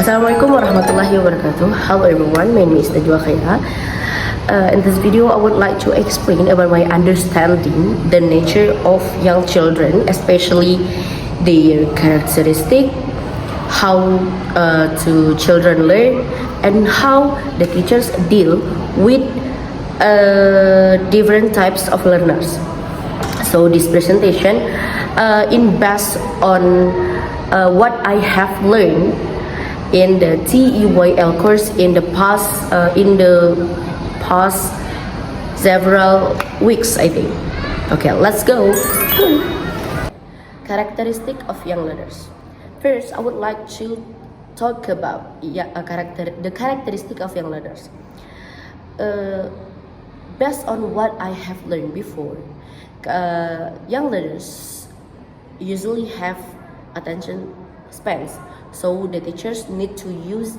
Assalamualaikum warahmatullahi wabarakatuh. Hello everyone, my name is Najwa Khaira. In this video, I would like to explain about my understanding the nature of young children, especially their characteristic, how to children learn, and how the teachers deal with different types of learners. So this presentation in based on what I have learned in the TEYL course in the past several weeks, I think. Okay, let's go. Characteristic of young learners. First, I would like to talk about the characteristic of young learners. Based on what I have learned before, young learners usually have attention spans. So the teachers need to use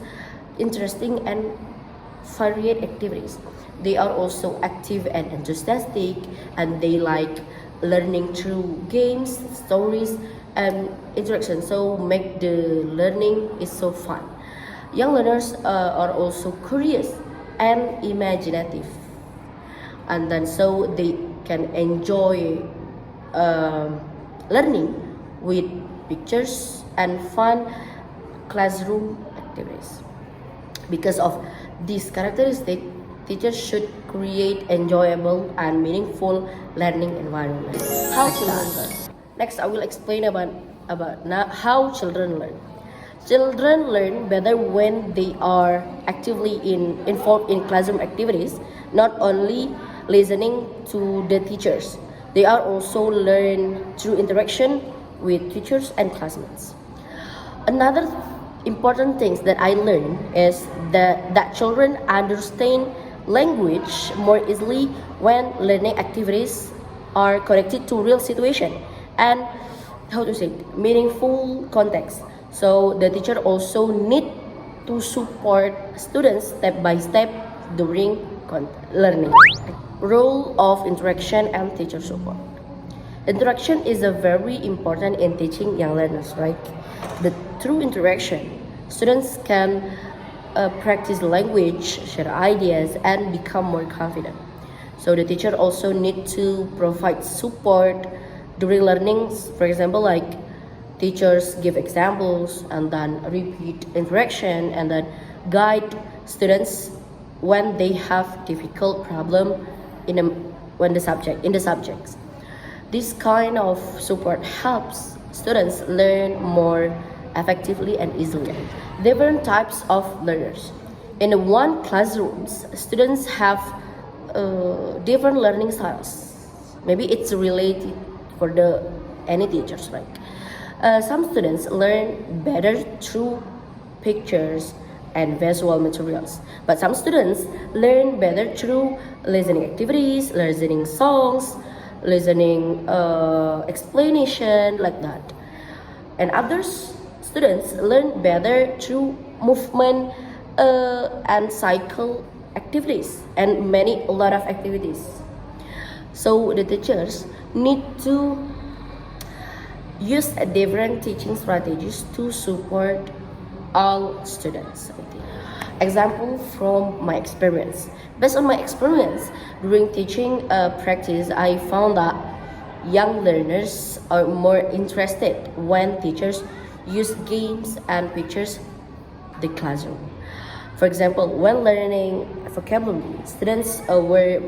interesting and varied activities. They are also active and enthusiastic, and they like learning through games, stories, and interaction. So make the learning is so fun. Young learners are also curious and imaginative, and then so they can enjoy learning with pictures and fun classroom activities. Because of this characteristic, teachers should create enjoyable and meaningful learning environment. How children learn. Next, I will explain about how children learn. Children learn better when they are actively involved in classroom activities, not only listening to the teachers. They are also learn through interaction with teachers and classmates. Another important things that I learned is that children understand language more easily when learning activities are connected to real situation and meaningful context. So the teacher also need to support students step by step during learning. Role of interaction and teacher support. Interaction is a very important in teaching young learners, right? Through interaction, students can practice language, share ideas, and become more confident. So the teacher also need to provide support during learnings. For example, like teachers give examples and then repeat interaction and then guide students when they have difficult problem in the subjects. This kind of support helps students learn more effectively and easily. Different types of learners. In one classroom, students have different learning styles. Maybe it's related for any teachers, right? Some students learn better through pictures and visual materials, but some students learn better through listening activities, listening songs, listening explanation, like that. And others students learn better through movement and cycle activities and a lot of activities. So the teachers need to use different teaching strategies to support all students. Example from my experience. Based on my experience during teaching practice, I found that young learners are more interested when teachers use games and pictures the classroom. For example, when learning vocabulary, students were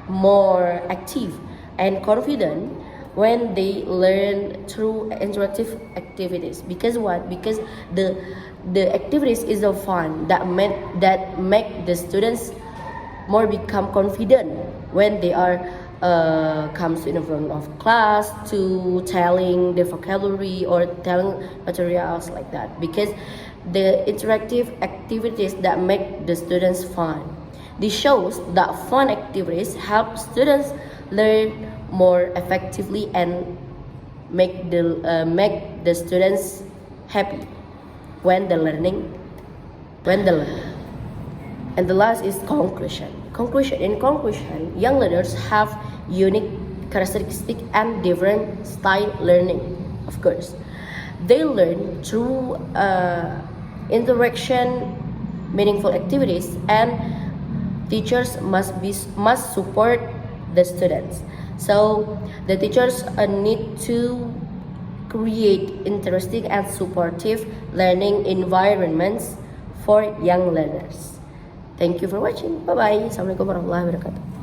more active and confident when they learn through interactive activities. Because what? Because the activities is so fun that make the students more become confident when they are comes in front of class to telling the vocabulary or telling materials like that, because the interactive activities that make the students fun. This shows that fun activities help students learn more effectively and make the students happy when the learning. And the last is conclusion. In conclusion, young learners have unique characteristics and different style learning. Of course, they learn through interaction, meaningful activities, and teachers must support the students. So the teachers need to create interesting and supportive learning environments for young learners. Thank you for watching. Bye bye. Assalamualaikum warahmatullahi wabarakatuh.